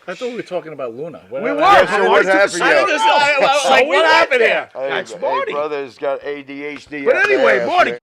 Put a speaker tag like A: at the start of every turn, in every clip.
A: I thought we were talking about Luna.
B: We were.
C: Yeah, so what happened?
A: Like, what happened here?
B: That's Marty.
C: Hey, brother's got ADHD.
B: But
C: out the
B: anyway,
C: ass,
B: Marty.
C: man.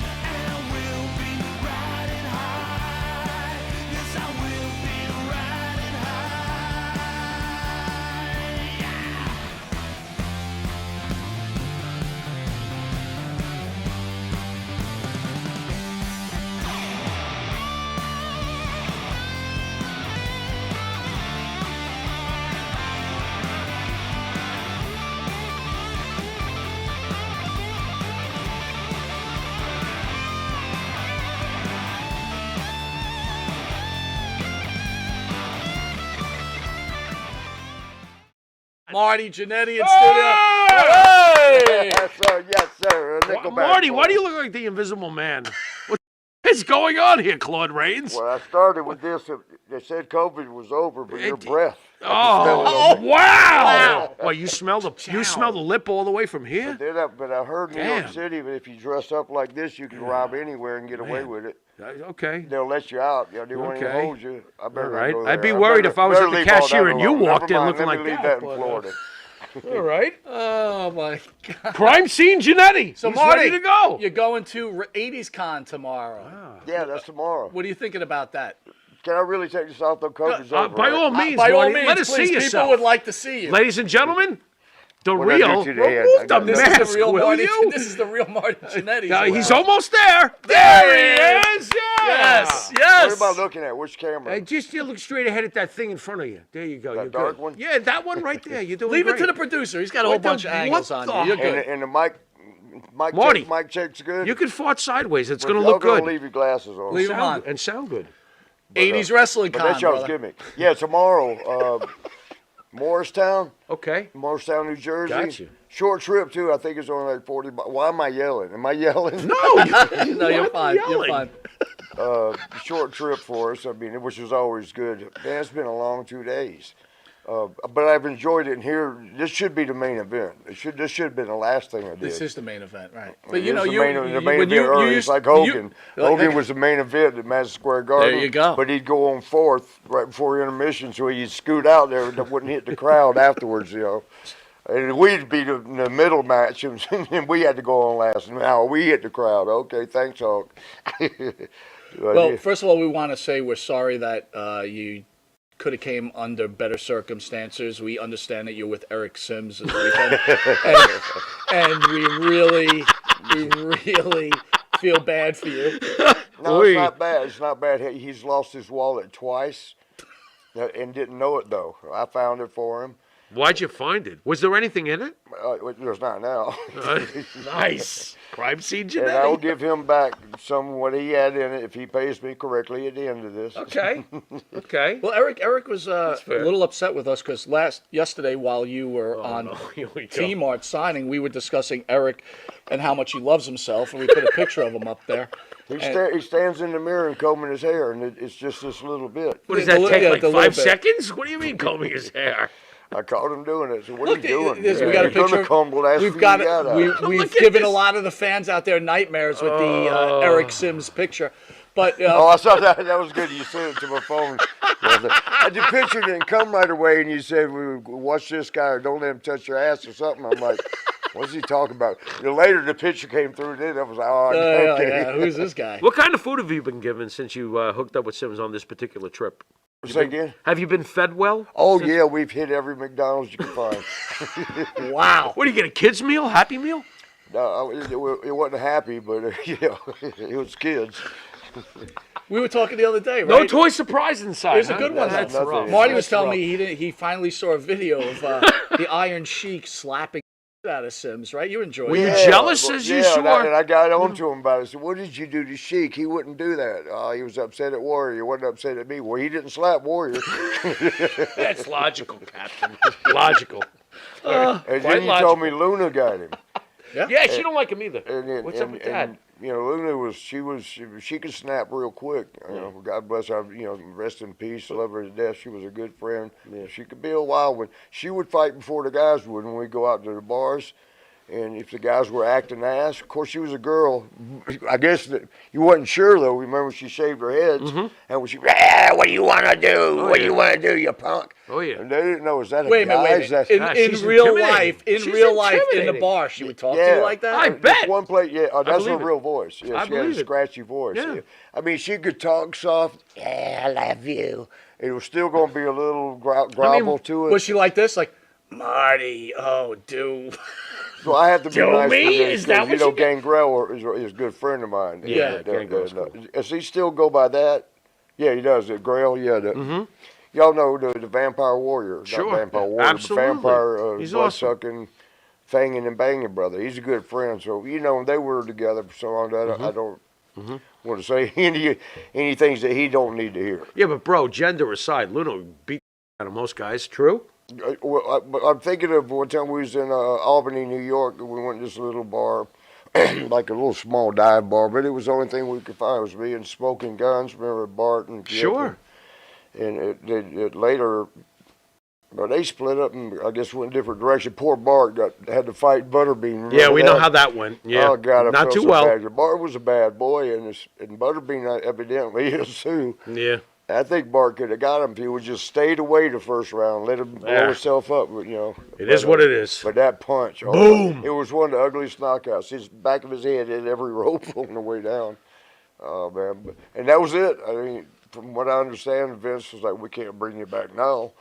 A: Marty, Jannetty in studio.
B: Hey!
C: Yes, sir. Yes, sir. Nickelback
B: Marty, why do you
C: Boys.
B: look like the Invisible Man? What is going on here, Claude Rains?
C: Well, I started with this. They said COVID was over, but your breath.
B: Oh, wow! Well, you smell the lip all the way from here?
C: But I heard New York
B: Damn.
C: City that if you dress up like this, you can rob anywhere and get away with it.
B: Okay.
C: They'll let you out. They won't even
B: Okay.
C: hold you. I better
B: All
C: not
B: right.
C: go there.
B: I'd be worried if I was at the
C: leave all
B: cashier
C: that
B: and you
C: alone.
B: walked
C: Never
B: in
C: mind,
B: looking
C: let
B: like
C: me leave
B: that,
C: that in Florida.
B: All right.
A: Oh, my God.
B: Crime scene Jannetty.
A: So,
B: He's
A: Marty,
B: ready to go.
A: you're going to 80s Con tomorrow.
C: Yeah, that's tomorrow.
A: What are you thinking about that?
C: Can I really take this off? The COVID's over.
B: By
C: right?
B: all means,
A: By all
B: Marty,
A: means,
B: let us
A: please,
B: see
A: people
B: yourself.
A: would like to see you.
B: Ladies and gentlemen, the
C: What did I
B: real,
C: do today?
B: remove
C: I
B: the
C: got
A: This
B: mask,
A: is the real
B: will
A: Marty.
B: you?
A: This is the real Marty Jannetty.
B: He's almost there. There he is. Yeah.
A: Yes,
C: What
A: yes.
C: am I looking at? Which camera?
B: Just you look straight ahead at that thing in front of you. There you go.
C: That
B: You're
C: dark
B: good.
C: one?
B: Yeah, that one right there. You're doing
A: Leave
B: great.
A: it to the producer. He's got a
B: What
A: whole bunch
B: the-
A: of angles
B: what
A: on you. You're
B: the-
A: good.
C: And the mic
B: Marty.
C: mic check's good.
B: You can fart sideways. It's
C: But
B: going to
C: y'all
B: look good.
C: gonna leave your glasses on.
A: Leave 'em on.
B: And sound good.
A: 80s Wrestling
C: But
A: Con,
C: that's y'all's
A: brother.
C: gimmick. Yeah, tomorrow, Morristown,
B: Okay.
C: New Jersey.
B: Got you.
C: Short trip too. I think it's only like 40 miles. Why am I yelling? Am I yelling?
B: No,
A: No, you're fine. You're fine.
C: Short trip for us. I mean, which was always good. Man, it's been a long 2 days. But I've enjoyed it. And here, this should be the main event. This should have been the last thing I did.
A: This is the main event, right?
C: It
A: But you
C: is
A: know,
C: the
A: you
C: main event early. It's like Hogan. Hogan was the main event at Madison Square Garden.
A: There you go.
C: But he'd go on fourth right before intermission, so he'd scoot out there and wouldn't hit the crowd afterwards, you know. And we'd be in the middle match, and we had to go on last. And now we hit the crowd. Okay, thanks, Hulk.
A: Well, first of all, we want to say we're sorry that you could have came under better circumstances. We understand that you're with Eric Sims this weekend, and we really feel bad for you.
C: No, it's not bad. It's not bad. He's lost his wallet twice and didn't know it, though. I found it for him.
B: Why'd you find it? Was there anything in it?
C: There's not now.
B: Nice. Crime scene
C: And I will
B: Jannetty.
C: give him back some of what he had in it if he pays me correctly at the end of this.
B: Okay. Okay.
A: Well, Eric was a
B: fair.
A: little upset with us because yesterday while you were on
B: Here we go.
A: T-Mart signing, we were discussing Eric and how much he loves himself, and we put a picture of him up there.
C: He stands in the mirror and combing his hair, and it's just this little bit.
B: What does
A: The
B: that
A: li-
B: take,
A: yeah,
B: like
A: the
B: 5
A: little bit.
B: seconds? What do you mean combing his hair?
C: I caught him doing it. So what
A: Look,
C: are you doing?
A: we got a
C: You're
A: picture.
C: gonna comb the last
A: We've
C: few
A: got
C: you got out.
A: we've
B: Look at
A: given
B: this.
A: a lot of the fans out there nightmares with the Eric Sims picture. But
C: Oh, I saw that. That was good. You sent it to my phone. I just pictured it and come right away, and you said, "Watch this guy, or don't let him touch your ass or something." I'm like, "What's he talking about?" Later, the picture came through. Then I was like, "Oh, okay."
A: yeah, who's this guy?
B: What kind of food have you been given since you hooked up with Sims on this particular trip?
C: Say again?
B: Have you been fed well?
C: Oh yeah, we've hit every McDonald's you can find.
A: Wow.
B: What do you get, a kid's meal? Happy meal?
C: No, it wasn't happy, but it was kids.
A: We were talking the other day, right?
B: No toy surprise inside.
A: Here's a
B: huh?
A: good one.
C: That's
A: though.
C: rough.
A: Marty was
C: That's
A: telling
C: rough.
A: me he finally saw a video of the Iron Sheik slapping out of Sims, right? You enjoyed
B: Were
A: it.
B: you
C: Yeah,
B: jealous
C: but-
B: as you
C: yeah,
B: saw?
C: and I got on to him about it. I said, "What did you do to Sheik? He wouldn't do that. He was upset at Warrior. He wasn't upset at me. Well, he didn't slap Warrior."
B: That's logical, Captain. Logical.
C: And
B: Quite
C: then you told me Luna got him.
B: Yeah, she don't like him either.
C: And,
B: What's up with that?
C: Luna she could snap real quick. You know, God bless her. Rest in peace. Love her to death. She was a good friend. Yeah. She could be a wild one. She would fight before the guys would when we go out to the bars. And if the guys were acting ass, of course she was a girl. I guess that you wasn't sure though. Remember she shaved her heads, and when she, what do you want to do? What do you want to do, you punk?
B: Oh yeah.
C: And they didn't know, is that a
A: Wait a
C: guy?
A: minute,
C: Is that,
A: in real life,
B: She's
A: in the
B: intimidating.
A: bar, she would talk to you like that?
B: I bet.
C: One place, yeah, that's her
B: believe it.
C: real voice. Yeah,
B: I
C: she had a
B: believe it.
C: scratchy voice.
B: Yeah.
C: Yeah. I mean, she could talk soft. Yeah, I love you. It was still going to be a little grovel to it.
A: Was she like this? Like, Marty, oh, dude.
C: So I have to be
B: Do
C: nice
B: me?
C: to this
B: Is that
C: because,
B: what you
C: Gangrel is a good friend of mine.
B: Yeah, Gangrel's cool.
C: Does he still go by that? Yeah, he does. Grail, yeah. Y'all know the Vampire Warrior.
B: Sure.
C: Not Vampire Warrior,
B: Absolutely.
C: the Vampire
B: He's
C: blood-sucking, fanging and banging brother. He's a good friend. So, they were together for so long that I don't want to say any things that he don't need to hear.
B: Yeah, but bro, gender aside, Luna beat out of most guys. True.
C: Well, I'm thinking of one time we was in Albany, New York, and we went to this little bar, like a little small dive bar, but it was the only thing we could find. It was me and Smoking Guns. Remember Bart and Kip?
B: Sure.
C: And it later, but they split up and I guess went in a different direction. Poor Bart had to fight Butterbean. Remember
B: Yeah, we know
C: that?
B: how that went. Yeah.
C: Oh God, I
B: not
C: felt
B: too
C: so
B: well.
C: bad. Bart was a bad boy, and Butterbean evidently is too.
B: Yeah.
C: I think Bart could have got him if he would just stayed away the first round, let him blow himself up. But,
B: It is what it is.
C: But that punch,
B: Boom!
C: It was one of the ugliest knockouts. His back of his head hit every rope on the way down. Oh man! And that was it. I mean, from what I understand, Vince was like, "We can't bring you back now."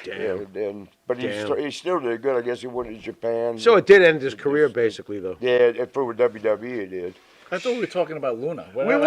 B: Damn.
C: But he still did good. I guess he went to Japan.
B: So it did end his career, basically, though.
C: Yeah, for WWE it did.
A: I thought we were talking about Luna.
B: We were.
C: so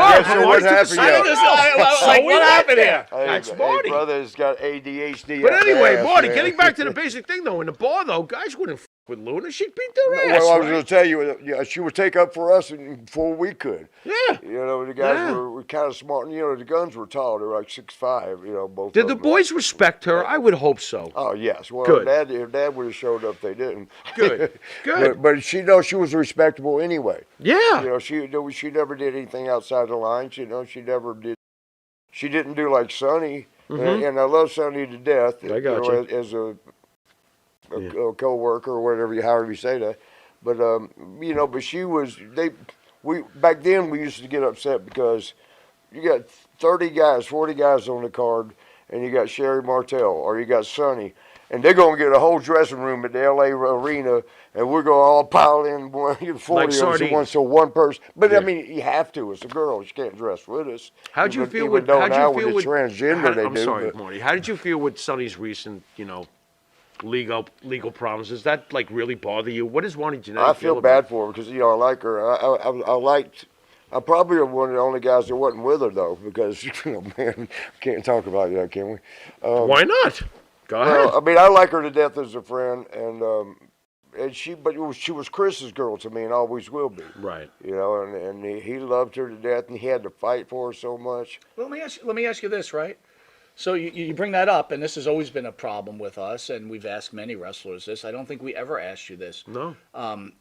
C: what happened?
A: What happened here?
B: That's
C: Hey,
B: Marty.
C: brother's got ADHD.
B: But
C: up the
B: anyway,
C: ass,
B: Marty,
C: man.
B: getting back to the basic thing, though, in the bar, though, guys wouldn't f with Luna. She'd beat their ass.
C: Well, I was
B: right?
C: going to tell you, she would take up for us before we could.
B: Yeah.
C: The guys were kind of smart. The guns were tall. They were like 6'5", both
B: Did
C: of
B: the
C: them.
B: boys respect her? I would hope so.
C: Oh, yes. Well,
B: Good.
C: if Dad would have showed up, they didn't.
B: Good. Good.
C: But she was respectable anyway.
B: Yeah.
C: She never did anything outside the lines. She never did. She didn't do like Sonny. And I love Sonny to death.
B: I got you.
C: As a co-worker or whatever, however you say that. But but she was. Back then we used to get upset because you got 30 guys, 40 guys on the card, and you got Sherry Martell or you got Sonny, and they're gonna get a whole dressing room at the LA Arena, and we're gonna all pile in 40
B: Like
C: of
B: sardines.
C: us, so one person. But
B: Yeah.
C: I mean, you have to. It's a girl. She can't dress with us.
B: How'd you
C: Even-
B: feel
C: even
B: with?
C: though
B: How'd
C: now
B: you feel
C: with
B: with
C: the transgender they
B: I'm
C: do?
B: sorry,
C: but-
B: Marty. How did you feel with Sonny's recent, legal problems? Does that like really bother you? What does Marty Jannetty
C: I feel
B: about
C: bad for her because I like her. I probably am one of the only guys that wasn't with her though, because man, can't talk about that, can we?
B: Why not? Go ahead.
C: Well, I mean, I like her to death as a friend, and she was Chris's girl to me, and always will be.
B: Right.
C: And he loved her to death, and he had to fight for her so much.
A: Well, let me ask you this, right? So you bring that up, and this has always been a problem with us, and we've asked many wrestlers this. I don't think we ever asked you this.
B: No.
A: And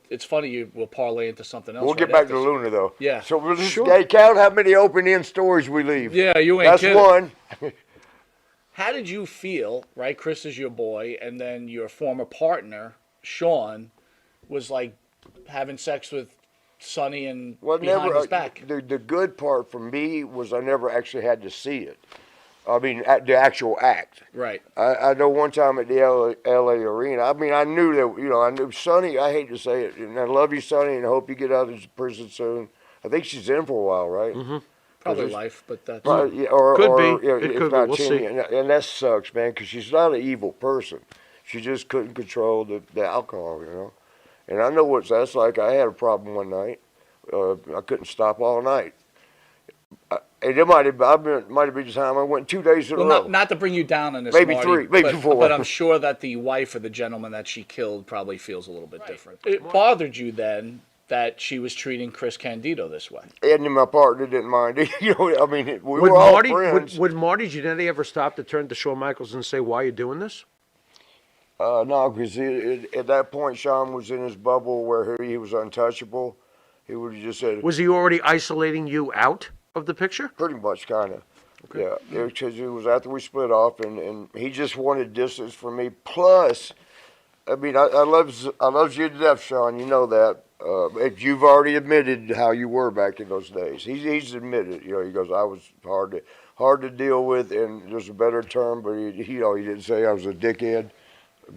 A: it's funny, we'll parlay into something else.
C: We'll get
A: right
C: back
A: after.
C: to Luna though.
A: Yeah.
C: So we'll just
B: Sure.
C: count how many open-end stories we leave.
A: Yeah, you ain't
C: That's
A: kidding.
C: one.
A: How did you feel, right? Chris is your boy, and then your former partner, Sean, was like having sex with Sonny and behind his back.
C: The good part for me was I never actually had to see it. I mean, at the actual act.
A: Right.
C: I know one time at the LA Arena, I mean, I knew that, I knew Sonny, I hate to say it, and I love you, Sonny, and I hope you get out of prison soon. I think she's in for a while, right?
B: Mm-hmm.
A: Probably life, but that's...
C: Yeah, or,
B: Could
C: or,
B: be.
C: yeah,
B: It
C: if
B: could be.
C: not
B: We'll
C: 10
B: see.
C: And that sucks, man, because she's not an evil person. She just couldn't control the alcohol, And I know what that's like. I had a problem one night. I couldn't stop all night. And it might have been the time I went 2 days in a row.
A: Well, not to bring you down on this,
C: Maybe
A: Marty,
C: 3, maybe 4.
A: But I'm sure that the wife of the gentleman that she killed probably feels a little bit different. It bothered you then that she was treating Chris Candido this way.
C: And my partner didn't mind it. I mean, we
B: Would
C: were all
B: Marty
C: friends.
B: would Marty Jannetty ever stop to turn to Shawn Michaels and say, "Why are you doing this?"
C: No, because at that point, Sean was in his bubble where he was untouchable. He would have just said,
B: Was he already isolating you out of the picture?
C: pretty much, kind of. Okay. Yeah, because it was after we split off, and he just wanted distance from me. Plus, I mean, I love you to death, Sean. You know that. You've already admitted how you were back in those days. He's admitted. You know, he goes, I was hard to deal with, and there's a better term, but he didn't say I was a dickhead.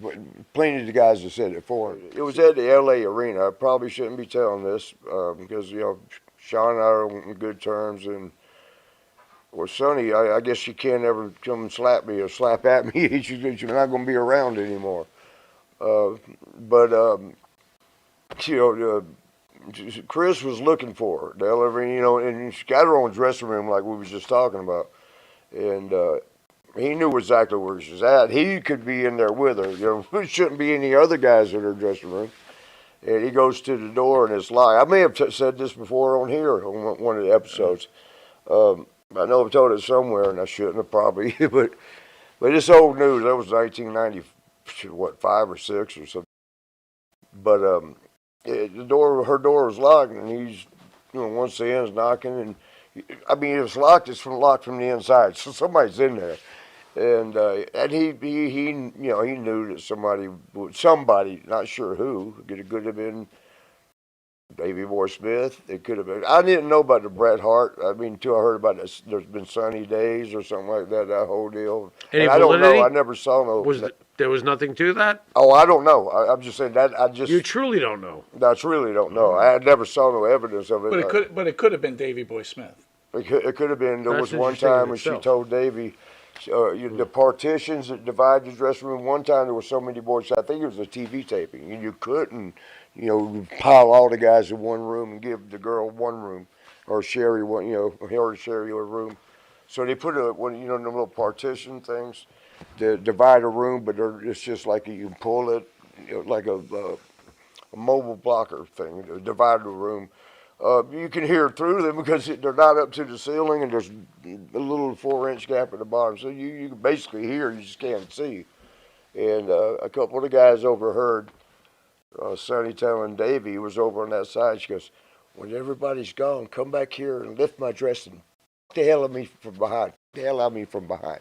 C: But plenty of the guys have said it for him. It was at the L.A. Arena. I probably shouldn't be telling this because Sean and I are on good terms, and well, Sonny, I guess she can't ever come and slap me or slap at me. She's not going to be around anymore. But Chris was looking for her. The Arena, and she got her own dressing room like we was just talking about, and he knew exactly where she was at. He could be in there with her. There shouldn't be any other guys in her dressing room. And he goes to the door and it's locked. I may have said this before on here on one of the episodes. I know I've told it somewhere, and I shouldn't have probably, but it's old news. That was 1990, 5 or 6 or something. But her door was locked, and he's, once the end's knocking, and I mean, it's locked. It's locked from the inside, so somebody's in there, and he knew that somebody, not sure who, it could have been Davey Boy Smith. It could have been. I didn't know about the Bret Hart. I mean, until I heard about this. There's been Sunny Days or something like that. That whole deal.
B: Any
C: I don't
B: validity?
C: know. I never saw no.
B: There was nothing to that?
C: Oh, I don't know. I'm just saying that.
B: You truly don't know.
C: I truly don't know. I never saw no evidence of it.
A: But it could have been Davey Boy Smith.
C: It could have been. There
B: That's
C: was one time when she told Davey, the partitions that divide the dressing room. One time there were so many boys. I think it was a TV taping, and you couldn't, pile all the guys in one room and give the girl one room, or Sherry one, her or Sherry a room. So they put them little partition things to divide a room, but it's just like you can pull it, like a mobile blocker thing to divide the room. You can hear through them because they're not up to the ceiling, and there's a little 4-inch gap at the bottom. So you can basically hear, you just can't see. And a couple of the guys overheard Sonny telling Davey, he was over on that side, she goes, when everybody's gone, come back here and lift my dress and the hell out of me from behind. The hell out of me from behind.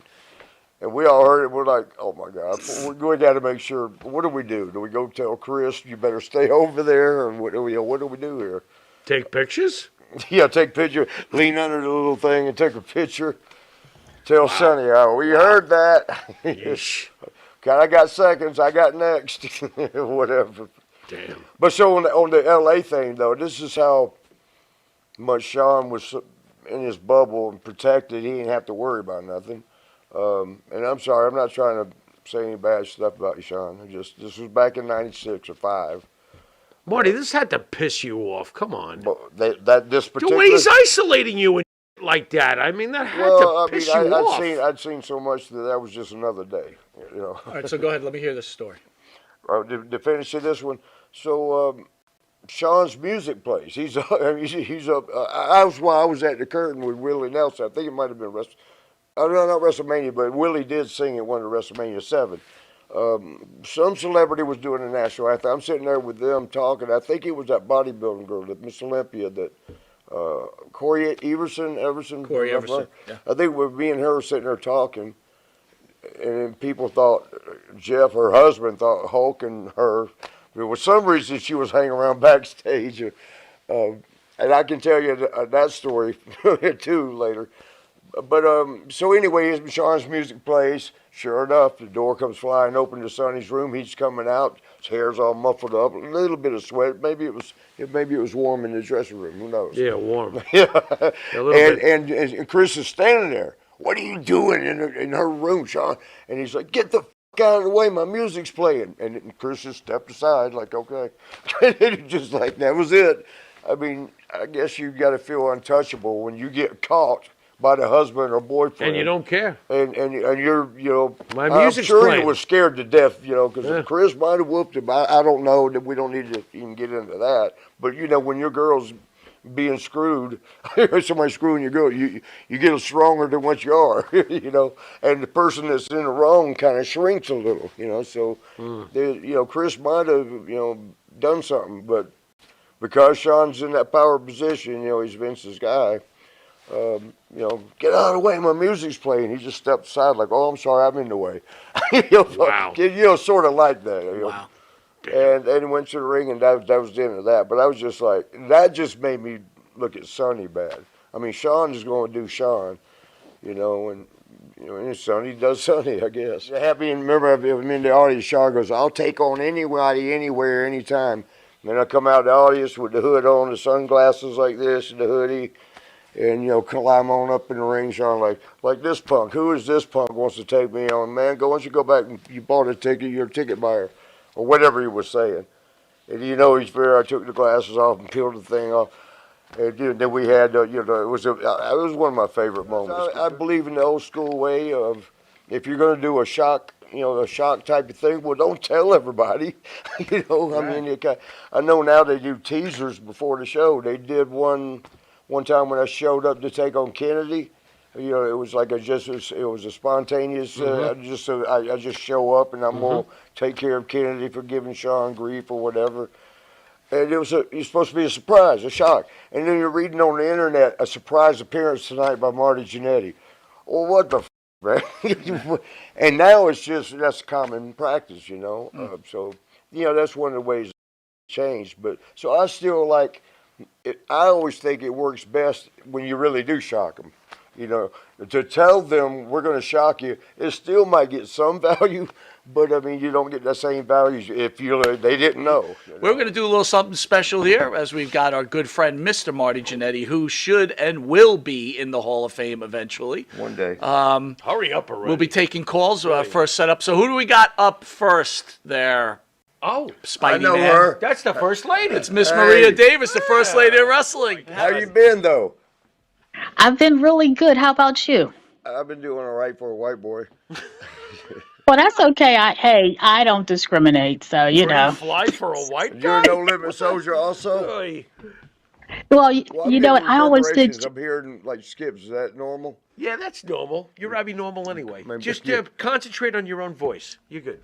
C: And we all heard it. We're like, oh, my God. We got to make sure. What do we do? Do we go tell Chris, you better stay over there? Or what do we do here?
B: Take pictures?
C: Yeah, take a picture. Lean under the little thing and take a picture. Tell Sonny, we heard that. God, I got seconds. I got next. Whatever.
B: Damn.
C: But so on the L.A. thing, though, this is how much Sean was in his bubble and protected. He didn't have to worry about nothing. And I'm sorry, I'm not trying to say any bad stuff about you, Sean. This was back in '96 or '95.
B: Marty, this had to piss you off. Come on.
C: But this particular...
B: The way he's isolating you and like that. I mean, that had to piss you off.
C: I'd seen so much that was just another day.
A: All right, so go ahead. Let me hear this story.
C: To finish this one, so Sean's music plays. He's up. I was at the curtain with Willie Nelson. I think it might have been not WrestleMania, but Willie did sing at one of the WrestleMania 7. Some celebrity was doing a national anthem. I'm sitting there with them talking. I think it was that bodybuilding girl, that Miss Olympia, that Corey Everson.
A: Corey Everson. Yeah.
C: I think me and her sitting there talking, and people thought Jeff, her husband, thought Hulk and her. For some reason, she was hanging around backstage, and I can tell you that story too later. But so anyway, Sean's music plays. Sure enough, the door comes flying open to Sonny's room. He's coming out. His hair's all muffled up. A little bit of sweat. Maybe it was warm in the dressing room. Who knows?
B: Yeah, warm.
C: Yeah.
B: A little bit.
C: And Chris is standing there. What are you doing in her room, Sean? And he's like, get the f*** out of the way. My music's playing. And Chris just stepped aside like, okay. Just like, that was it. I mean, I guess you got to feel untouchable when you get caught by the husband or boyfriend.
B: And you don't care.
C: And you're,
B: my music's
C: I'm sure
B: playing.
C: You was scared to death, because Chris might have whooped him. I don't know, that we don't need to even get into that. But, when your girl's being screwed, somebody screwing your girl, you get stronger than what you are, and the person that's in the wrong kind of shrinks a little, so, Chris might have, done something, but because Sean's in that power position, he's Vince's guy, get out of the way, my music's playing. He just stepped aside like, oh, I'm sorry, I'm in the way.
B: Wow.
C: Sort of like that.
A: Wow.
C: and went to the ring, and that was the end of that. But I was just like, that just made me look at Sonny bad. I mean, Sean is going to do Sean, and and Sonny does Sonny, I guess. Happy, and remember, I'm in the audience. Sean goes, "I'll take on anybody, anywhere, anytime." And then I come out of the audience with the hood on, the sunglasses like this, and the hoodie. And, climb on up in the ring, Sean, like this punk. Who is this punk wants to take me on? Man, why don't you go back and you bought a ticket, you're a ticket buyer. Or whatever he was saying. And he's fair. I took the glasses off and peeled the thing off. And then we had, it was one of my favorite moments. I believe in the old school way of, if you're going to do a shock type of thing, well, don't tell everybody. Right. I mean, I know now they do teasers before the show. They did one time when I showed up to take on Kennedy. It was like it was a spontaneous. I just show up and I'm gonna take care of Kennedy for giving Sean grief or whatever. And it's supposed to be a surprise, a shock. And then you're reading on the internet a surprise appearance tonight by Marty Jannetty. Well, what the man? And now that's common practice, So that's one of the ways it changed. But so I still like. I always think it works best when you really do shock them. To tell them we're going to shock you, it still might get some value, but I mean, you don't get the same values if they didn't know.
A: We're going to do a little something special here as we've got our good friend, Mr. Marty Jannetty, who should and will be in the Hall of Fame eventually.
C: One day.
B: Hurry up already.
A: We'll be taking calls first set up. So who do we got up first there?
B: Oh,
A: Spidey
C: I know
A: man.
C: her.
B: That's the first lady.
A: It's Miss Maria Davis, the first lady of wrestling.
C: How you been, though?
D: I've been really good. How about you?
C: I've been doing all right for a white boy.
D: Well, that's okay. I don't discriminate, so
B: Fly for a white
C: You're
B: guy?
C: a no-limit soldier also?
B: Oy.
D: Well,
C: Well,
D: you know what? I always did.
C: I'm hearing, skips. Is that normal?
B: Yeah, that's normal. You're abnormal anyway.
C: Maybe
B: Just
C: yeah.
B: concentrate on your own voice. You're good.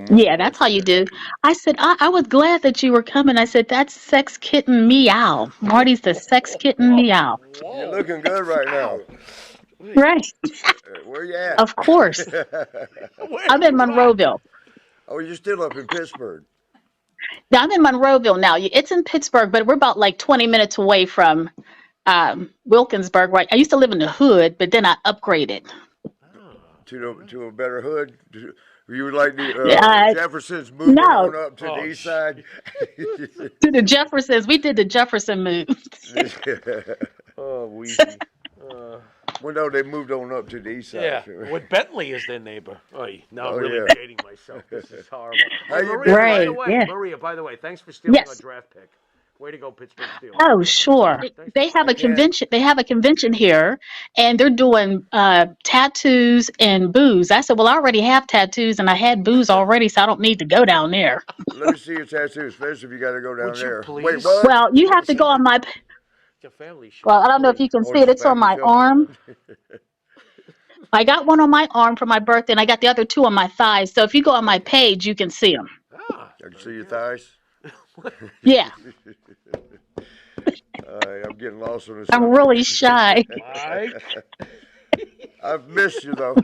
D: Yeah, that's how you do. I said, I was glad that you were coming. I said, that's Sex Kitten Meow. Marty's the Sex Kitten Meow.
C: You're looking good right now.
D: Right.
C: Where you at?
D: Of course. I'm in Monroeville.
C: Oh, you're still up in Pittsburgh.
D: Now, I'm in Monroeville now. It's in Pittsburgh, but we're about like 20 minutes away from Wilkinsburg. Right. I used to live in the hood, but then I upgraded.
C: To a better hood? You would like the Jeffersons moving on up to the east side?
D: To the Jeffersons. We did the Jefferson move.
B: Oh, Weezy.
C: Well, no, they moved on up to the east side.
B: Yeah, with Bentley as their neighbor. Oy, now I'm really dating myself. This is horrible.
C: How you
B: Maria,
C: been?
D: Right,
B: by the way,
D: yeah.
B: Maria, by the way, thanks for stealing our draft pick. Way to go, Pittsburgh Steelers.
D: Oh, sure. They have a convention. They have a convention here, and they're doing tattoos and booze. I said, well, I already have tattoos, and I had booze already, so I don't need to go down there.
C: Let me see your tattoo, especially if you got to go down
B: Would you
C: there.
B: please?
C: Wait, what?
D: Well, you have to go on my.
B: Your family show.
D: Well, I don't know if you can see it. It's on my arm. I got one on my arm for my birthday, and I got the other two on my thighs. So if you go on my page, you can see them.
C: I can see your thighs.
D: Yeah.
C: I'm getting lost on this.
D: I'm really shy.
B: Mike?
C: I've missed you though.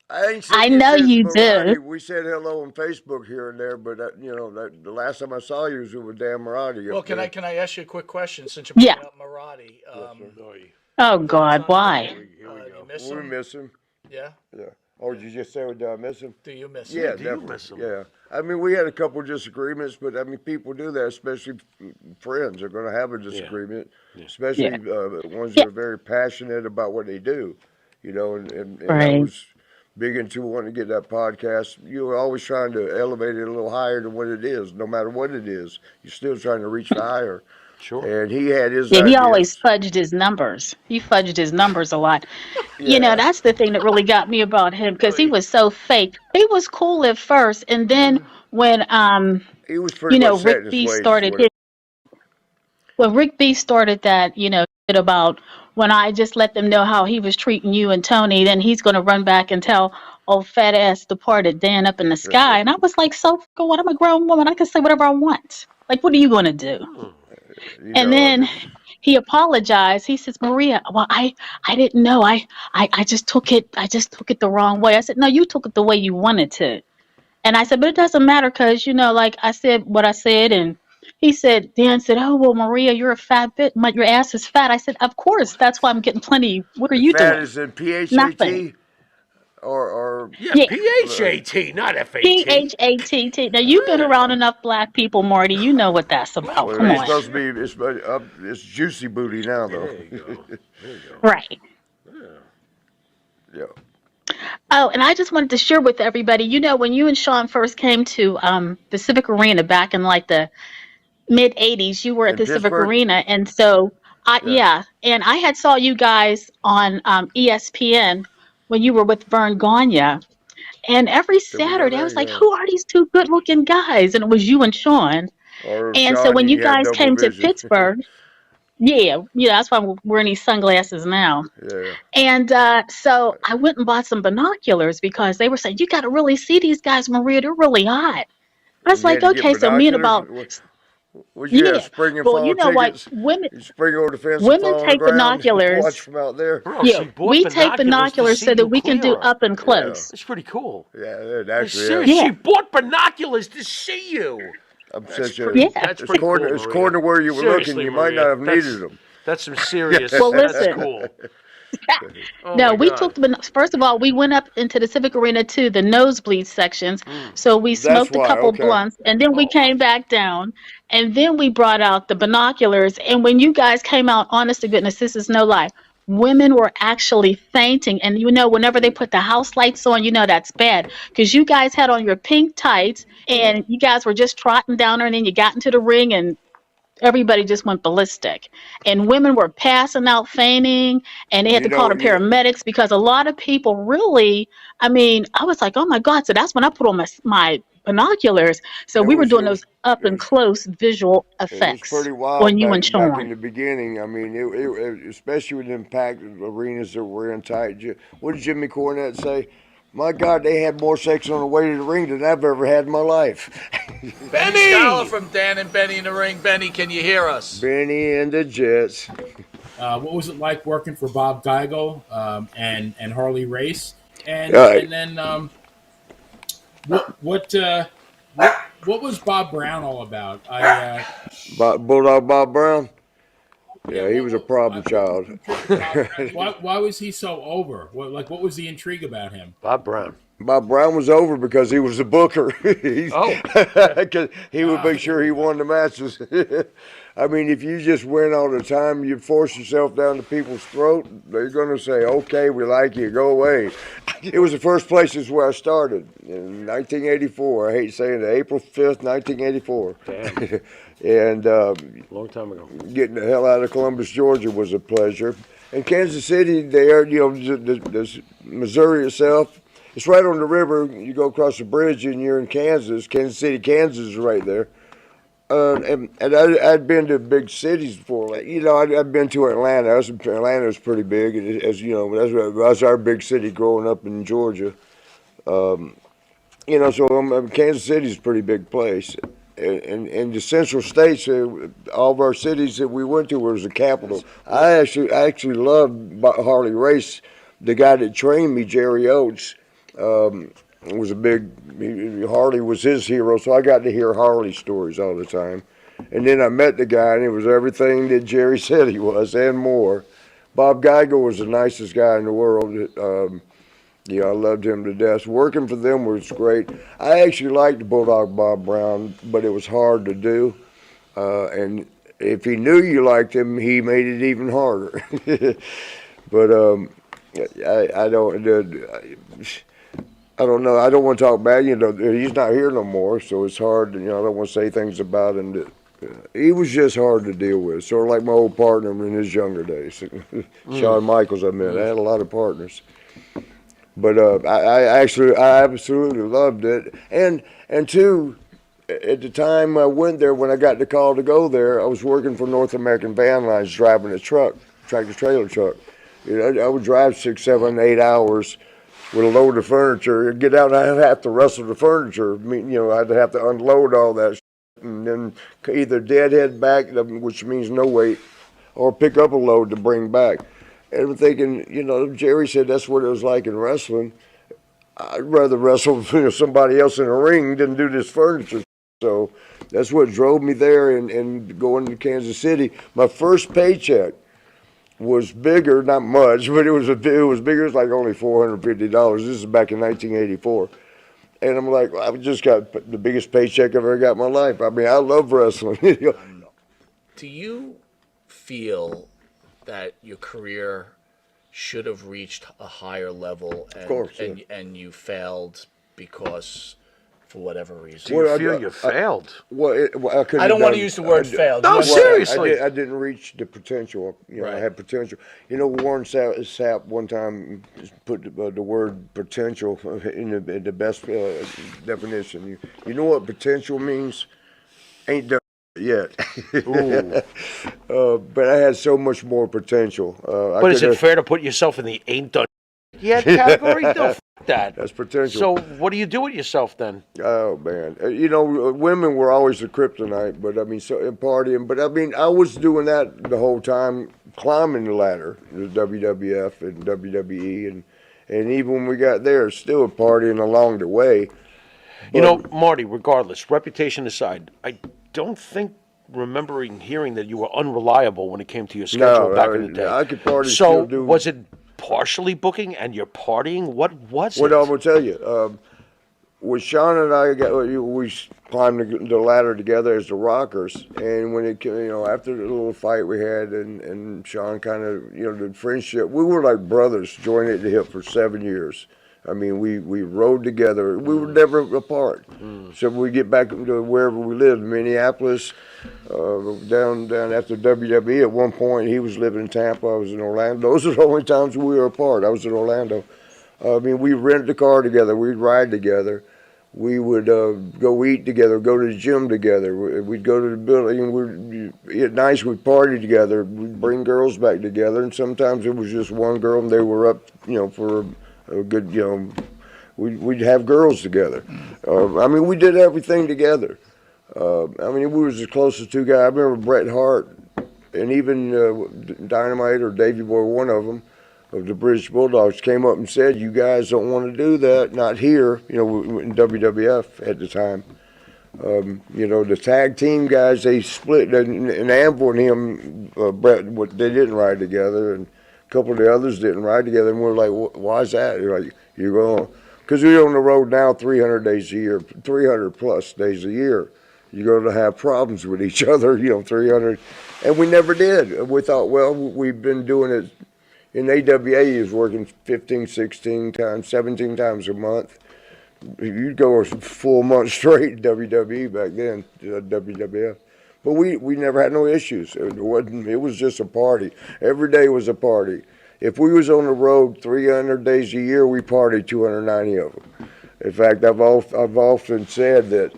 C: I ain't seen
D: I know
C: since
D: you
C: Marty.
D: do.
C: We said hello on Facebook here and there, but the last time I saw you was with Dan Marty.
A: Well, can I ask you a quick question since you're bringing up Marty?
D: Oh, God, why?
A: You miss
C: We
A: him?
C: miss him.
A: Yeah.
C: Yeah. Oh, did you just say I miss him?
A: Do you miss him?
C: Yeah,
B: do you
C: definitely.
B: miss him?
C: Yeah. I mean, we had a couple of disagreements, but I mean, people do that, especially friends are going to have a disagreement, especially ones that are very passionate about what they do, and I was big into wanting to get that podcast. You're always trying to elevate it a little higher than what it is, no matter what it is. You're still trying to reach higher.
B: Sure.
C: And he had his
D: Yeah, he
C: ideas.
D: always fudged his numbers. He fudged his numbers a lot. That's the thing that really got me about him because he was so fake. He was cool at first, and then when
C: he was pretty much set in
D: Rick
C: his
D: B
C: ways,
D: started his. When Rick B started that, shit about when I just let them know how he was treating you and Tony, then he's going to run back and tell old fat ass departed Dan up in the sky. And I was like, so what? I'm a grown woman. I can say whatever I want. Like, what are you going to do? And then he apologized. He says, Maria, well, I didn't know. I just took it the wrong way. I said, no, you took it the way you wanted to. And I said, but it doesn't matter because, like I said what I said. And Dan said, oh, well, Maria, you're a fat bit. Your ass is fat. I said, of course. That's why I'm getting plenty. What are
C: The
D: you
C: fat
D: doing?
C: is in
D: Nothing.
C: PHAT or
B: Yeah,
D: Yeah.
B: PHAT, not FAT.
D: PHATT. Now, you've been around enough black people, Marty. You know what that's about.
C: well,
D: Come
C: it's
D: on.
C: supposed to be it's juicy booty now though.
B: There you go. There you go.
D: Right.
C: Yeah.
D: Oh, and I just wanted to share with everybody, when you and Sean first came to the Civic Arena back in like the mid 80s, you were at
C: In
D: the Civic
C: Pittsburgh?
D: Arena. And so,
C: Yeah.
D: yeah, and I had saw you guys on ESPN when you were with Vern Gagne. And every
C: Did we go
D: Saturday, I
C: there?
D: was like,
C: Yeah.
D: who are these two good looking guys? And it was you and Sean.
C: Or
D: And so
C: Sean,
D: when you
C: he had
D: guys
C: double
D: came to
C: vision.
D: Pittsburgh, yeah, that's why I'm wearing these sunglasses now.
C: Yeah.
D: And so I went and bought some binoculars because they were saying, you got to really see these guys, Maria. They're really hot. I was
C: You had
D: like,
C: to get
D: okay, so me and
C: binoculars.
D: about,
C: Would you have
D: yeah.
C: spring and
D: Well, you
C: fall
D: know what?
C: tickets?
D: Women,
C: You spring over the fence and
D: women
C: fall on the
D: take
C: ground and watch
D: binoculars.
C: from out there.
B: Bro,
D: Yeah,
B: she bought
D: we take
B: binoculars to
D: binoculars
B: see
D: so that
B: you
D: we can do
B: clearer.
D: up and
C: Yeah.
D: close.
B: That's pretty cool.
C: Yeah, it
B: Hey,
C: actually
B: serious,
C: is.
B: she
D: Yeah.
B: bought binoculars to see you.
C: I'm
B: That's
C: such a,
B: pretty,
D: Yeah.
B: that's
C: it's
B: pretty cool,
C: according, it's
B: Maria.
C: according to where you were
B: Seriously,
C: looking, you might
B: Maria,
C: not have needed them.
B: That's some serious.
D: Well,
B: That's
D: listen.
B: cool. Oh
D: No,
B: my
D: we
B: God.
D: first of all, we went up into the Civic Arena to the nosebleed sections. So we
C: That's
D: smoked a
C: why,
D: couple
C: okay.
D: blunts and then we
B: Oh.
D: came back down and then we brought out the binoculars. And when you guys came out, honest to goodness, this is no lie. Women were actually fainting. And whenever they put the house lights on, that's bad because you guys had on your pink tights and you guys were just trotting down there and then you got into the ring and everybody just went ballistic. And women were passing out, fainting, and they had
C: You
D: to call
C: know,
D: the paramedics because a lot of people really, I was like, oh my God. So that's when I put on my binoculars. So we were doing those up
C: it
D: and
C: was
D: close visual
C: it was
D: effects
C: pretty wild
D: on you and
C: back in
D: Sean.
C: the beginning. I mean, especially with them packed arenas that were in tight. What did Jimmy Cornette say? My God, they had more sex on the way to the ring than I've ever had in my life.
A: Benny Scala from Dan and Benny in the Ring. Benny, can you hear us?
C: Benny and the Jets.
E: What was it like working for Bob Geigel and Harley Race? And
C: Right.
E: and then what was Bob Brown all about?
C: Bulldog Bob Brown.
E: Yeah,
C: Yeah, he was a problem child.
E: Why was he so over? What was the intrigue about him?
B: Bob Brown.
C: Bob Brown was over because he was a booker.
B: Oh.
C: Because he would make sure he won the matches. I mean, if you just win all the time, you force yourself down to people's throat, they're going to say, okay, we like you, go away. It was the first places where I started in 1984. I hate saying it, April 5th, 1984.
B: Damn.
C: And
B: Long time ago.
C: getting the hell out of Columbus, Georgia was a pleasure. And Kansas City, the Missouri itself, it's right on the river. You go across the bridge and you're in Kansas. Kansas City, Kansas is right there. And I'd been to big cities before. Like, I'd been to Atlanta. Atlanta was pretty big. As you know, that's our big city growing up in Georgia. So Kansas City's a pretty big place. And the central states, all of our cities that we went to was the capital. I actually loved Harley Race. The guy that trained me, Jerry Oates, was Harley was his hero, so I got to hear Harley stories all the time. And then I met the guy, and it was everything that Jerry said he was and more. Bob Geigel was the nicest guy in the world. I loved him to death. Working for them was great. I actually liked Bulldog Bob Brown, but it was hard to do. And if he knew you liked him, he made it even harder. But I don't know. I don't want to talk bad. He's not here no more, so it's hard. I don't want to say things about him. He was just hard to deal with. Sort of like my old partner in his younger days, Shawn Michaels. I had a lot of partners. But I absolutely loved it. And two, at the time I went there, when I got the call to go there, I was working for North American Van Lines, driving a truck, tractor trailer truck. I would drive 6, 7, 8 hours with a load of furniture. I'd get out and I'd have to wrestle the furniture. I'd have to unload all that and then either deadhead back, which means no weight, or pick up a load to bring back. And I'm thinking, Jerry said that's what it was like in wrestling. I'd rather wrestle somebody else in a ring than do this furniture. So that's what drove me there and going to Kansas City. My first paycheck was bigger, not much, but it was bigger. It was like only $450. This is back in 1984. And I'm like, I just got the biggest paycheck I've ever got in my life. I mean, I love wrestling.
A: Do you feel that your career should have reached a higher level and,
C: Of course, yeah.
A: and you failed because for whatever reason?
B: Do you feel you failed?
A: I don't want to use the word failed.
B: No,
A: You know,
B: seriously.
C: I didn't reach the potential. I
A: Right.
C: had potential. Warren Sapp one time put the word potential in the best definition. You know what potential means? Ain't done yet. But I had so much more potential.
B: But is it fair to put yourself in the ain't done yet category? No, f that.
C: That's potential.
B: So what do you do with yourself then?
C: Oh man, women were always the kryptonite, but I mean, and partying. But I mean, I was doing that the whole time, climbing the ladder, the WWF and WWE, and even when we got there, still partying along the way.
B: Marty, regardless, reputation aside, I don't think remembering hearing that you were unreliable when it came to your schedule back in the day.
C: I could party.
B: So was it partially booking and you're partying? What was it?
C: What I'm gonna tell you, when Sean and I we climbed the ladder together as the Rockers, and when it after the little fight we had, and Sean kind of the friendship, we were like brothers, joined at the hip for 7 years. I mean, we rode together. We were never apart. So we get back to wherever we lived, Minneapolis, down after WWE. At one point, he was living in Tampa. I was in Orlando. Those are the only times we were apart. I was in Orlando. I mean, we rented a car together. We'd ride together. We would go eat together, go to the gym together. We'd go to the building. At nights, we'd party together. We'd bring girls back together. And sometimes it was just one girl, and they were up, for a good, we'd have girls together. I mean, we did everything together. I mean, we was as close as two guys. I remember Bret Hart and even Dynamite or Davey Boy, one of them, of the British Bulldogs, came up and said, "You guys don't want to do that, not here." In WWF at the time. The tag team guys, they split, and Anvil and him, Bret, they didn't ride together, and couple of the others didn't ride together, and we're like, why is that? You're like, you're going, because we're on the road now 300 days a year, 300 plus days a year. You're going to have problems with each other, 300, and we never did. We thought, well, we've been doing it, in AWA, he was working 15, 16 times, 17 times a month. You'd go a full month straight in WWE back then, WWF. But we never had no issues. It was just a party. Every day was a party. If we was on the road 300 days a year, we partied 290 of them. In fact, I've often said that,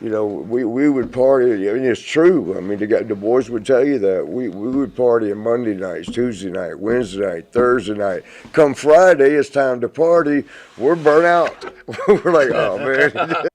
C: we would party. I mean, it's true. I mean, the boys would tell you that. We would party on Monday nights, Tuesday night, Wednesday night, Thursday night. Come Friday, it's time to party. We're burnt out. We're like, oh, man.